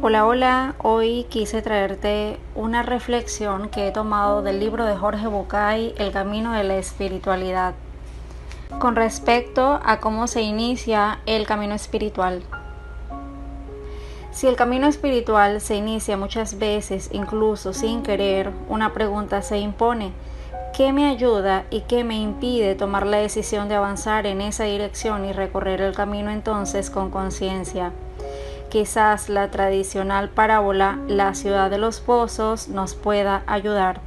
Hola, hola, hoy quise traerte una reflexión que he tomado del libro de Jorge Bucay, El camino de la espiritualidad, con respecto a cómo se inicia el camino espiritual. Si el camino espiritual se inicia muchas veces, incluso sin querer, una pregunta se impone: ¿qué me ayuda y qué me impide tomar la decisión de avanzar en esa dirección y recorrer el camino entonces con conciencia? Quizás la tradicional parábola La ciudad de los pozos nos pueda ayudar.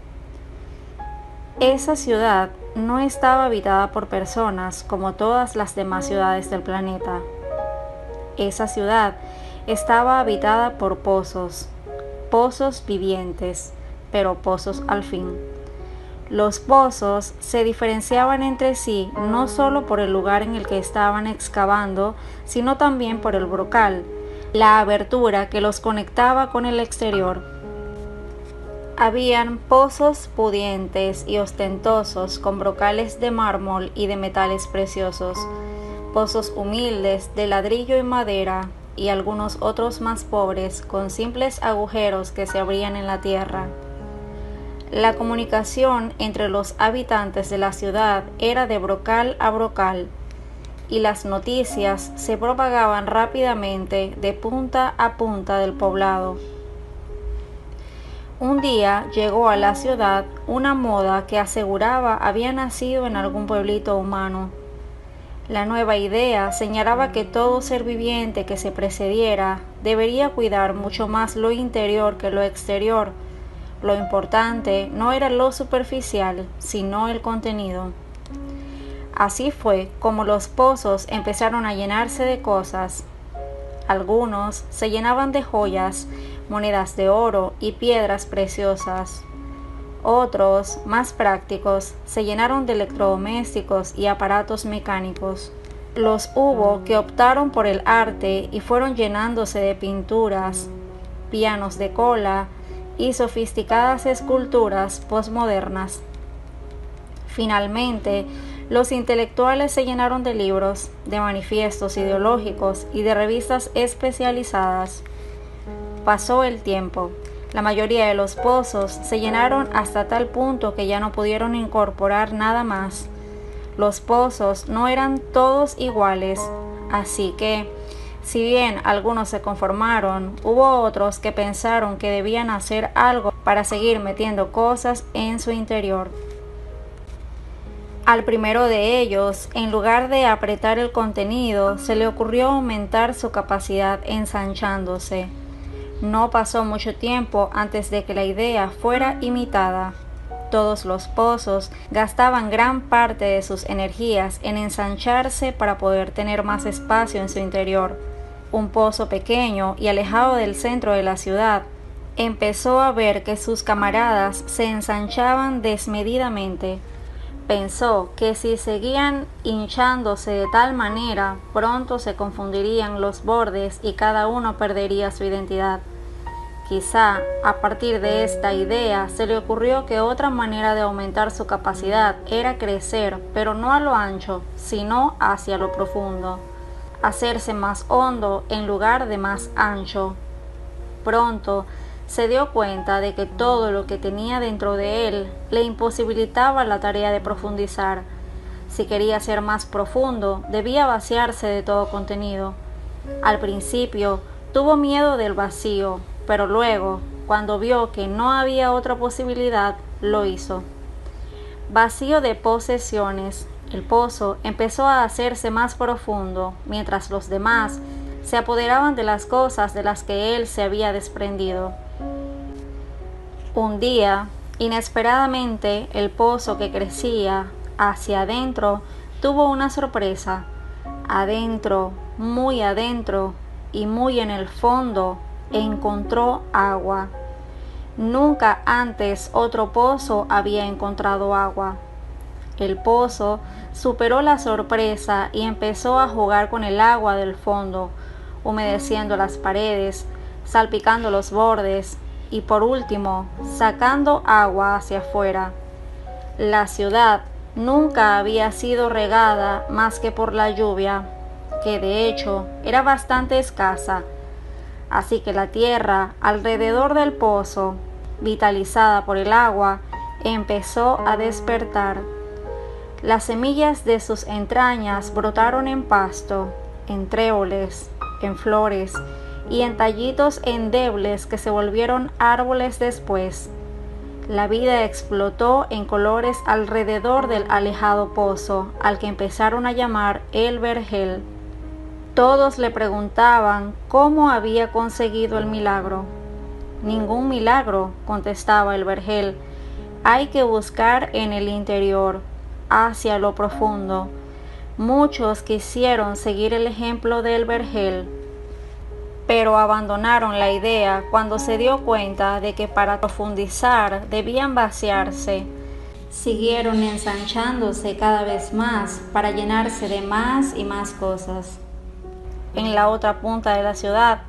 Esa ciudad no estaba habitada por personas como todas las demás ciudades del planeta. Esa ciudad estaba habitada por pozos, pozos vivientes, pero pozos al fin. Los pozos se diferenciaban entre sí no solo por el lugar en el que estaban excavando, sino también por el brocal, la abertura que los conectaba con el exterior. Habían pozos pudientes y ostentosos con brocales de mármol y de metales preciosos, pozos humildes de ladrillo y madera, y algunos otros más pobres con simples agujeros que se abrían en la tierra. La comunicación entre los habitantes de la ciudad era de brocal a brocal, y las noticias se propagaban rápidamente de punta a punta del poblado. Un día llegó a la ciudad una moda que aseguraba había nacido en algún pueblito humano. La nueva idea señalaba que todo ser viviente que se precediera debería cuidar mucho más lo interior que lo exterior. Lo importante no era lo superficial, sino el contenido. Así fue como los pozos empezaron a llenarse de cosas. Algunos se llenaban de joyas, monedas de oro y piedras preciosas. Otros, más prácticos, se llenaron de electrodomésticos y aparatos mecánicos. Los hubo que optaron por el arte y fueron llenándose de pinturas, pianos de cola y sofisticadas esculturas posmodernas. Finalmente, los intelectuales se llenaron de libros, de manifiestos ideológicos y de revistas especializadas. Pasó el tiempo. La mayoría de los pozos se llenaron hasta tal punto que ya no pudieron incorporar nada más. Los pozos no eran todos iguales, así que, si bien algunos se conformaron, hubo otros que pensaron que debían hacer algo para seguir metiendo cosas en su interior. Al primero de ellos, en lugar de apretar el contenido, se le ocurrió aumentar su capacidad ensanchándose. No pasó mucho tiempo antes de que la idea fuera imitada. Todos los pozos gastaban gran parte de sus energías en ensancharse para poder tener más espacio en su interior. Un pozo pequeño y alejado del centro de la ciudad empezó a ver que sus camaradas se ensanchaban desmedidamente. Pensó que si seguían hinchándose de tal manera, pronto se confundirían los bordes y cada uno perdería su identidad. Quizá, a partir de esta idea, se le ocurrió que otra manera de aumentar su capacidad era crecer, pero no a lo ancho, sino hacia lo profundo. Hacerse más hondo en lugar de más ancho. Pronto, se dio cuenta de que todo lo que tenía dentro de él le imposibilitaba la tarea de profundizar. Si quería ser más profundo, debía vaciarse de todo contenido. Al principio, tuvo miedo del vacío, pero luego, cuando vio que no había otra posibilidad, lo hizo. Vacío de posesiones, el pozo empezó a hacerse más profundo, mientras los demás se apoderaban de las cosas de las que él se había desprendido. Un día, inesperadamente, el pozo que crecía hacia adentro tuvo una sorpresa. Adentro, muy adentro y muy en el fondo, encontró agua. Nunca antes otro pozo había encontrado agua. El pozo superó la sorpresa y empezó a jugar con el agua del fondo, humedeciendo las paredes, salpicando los bordes y por último sacando agua hacia afuera. La ciudad nunca había sido regada más que por la lluvia, que de hecho era bastante escasa. Así que la tierra alrededor del pozo, vitalizada por el agua, empezó a despertar. Las semillas de sus entrañas brotaron en pasto, en tréboles, en flores y en tallitos endebles que se volvieron árboles después. La vida explotó en colores alrededor del alejado pozo, al que empezaron a llamar el vergel. Todos le preguntaban cómo había conseguido el milagro. Ningún milagro, contestaba el vergel. Hay que buscar en el interior, hacia lo profundo. Muchos quisieron seguir el ejemplo del vergel, pero abandonaron la idea cuando se dio cuenta de que para profundizar debían vaciarse. Siguieron ensanchándose cada vez más para llenarse de más y más cosas. En la otra punta de la ciudad,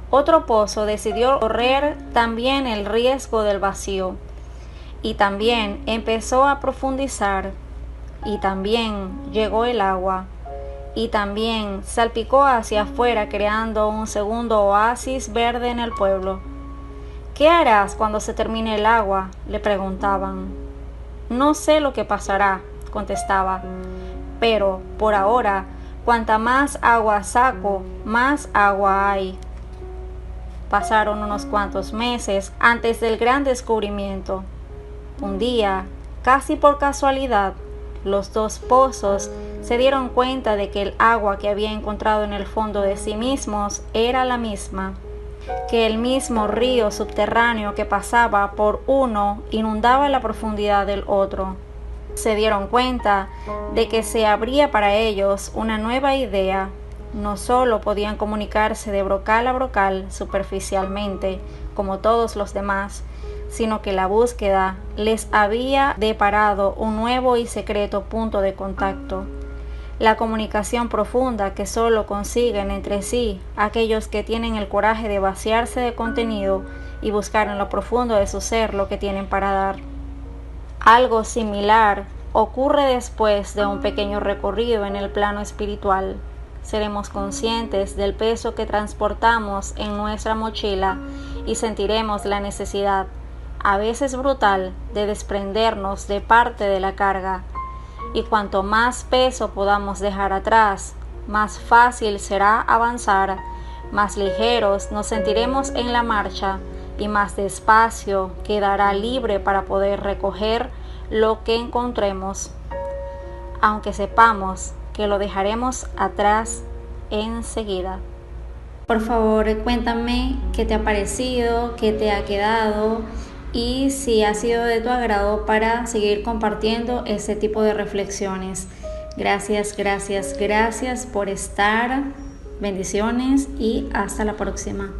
otro pozo decidió correr también el riesgo del vacío, y también empezó a profundizar, y también llegó el agua, y también salpicó hacia afuera, creando un segundo oasis verde en el pueblo. ¿Qué harás cuando se termine el agua?, le preguntaban. No sé lo que pasará, contestaba, pero por ahora, cuanta más agua saco, más agua hay. Pasaron unos cuantos meses antes del gran descubrimiento. Un día, casi por casualidad, los dos pozos se dieron cuenta de que el agua que había encontrado en el fondo de sí mismos era la misma, que el mismo río subterráneo que pasaba por uno inundaba la profundidad del otro. Se dieron cuenta de que se abría para ellos una nueva idea. No solo podían comunicarse de brocal a brocal superficialmente, como todos los demás, sino que la búsqueda les había deparado un nuevo y secreto punto de contacto. La comunicación profunda que solo consiguen entre sí aquellos que tienen el coraje de vaciarse de contenido y buscar en lo profundo de su ser lo que tienen para dar. Algo similar ocurre después de un pequeño recorrido en el plano espiritual. Seremos conscientes del peso que transportamos en nuestra mochila y sentiremos la necesidad, a veces brutal, de desprendernos de parte de la carga. Y cuanto más peso podamos dejar atrás, más fácil será avanzar, más ligeros nos sentiremos en la marcha y más despacio quedará libre para poder recoger lo que encontremos, aunque sepamos que lo dejaremos atrás enseguida. Por favor, cuéntame qué te ha parecido, qué te ha quedado y si ha sido de tu agrado para seguir compartiendo este tipo de reflexiones. Gracias por estar. Bendiciones y hasta la próxima.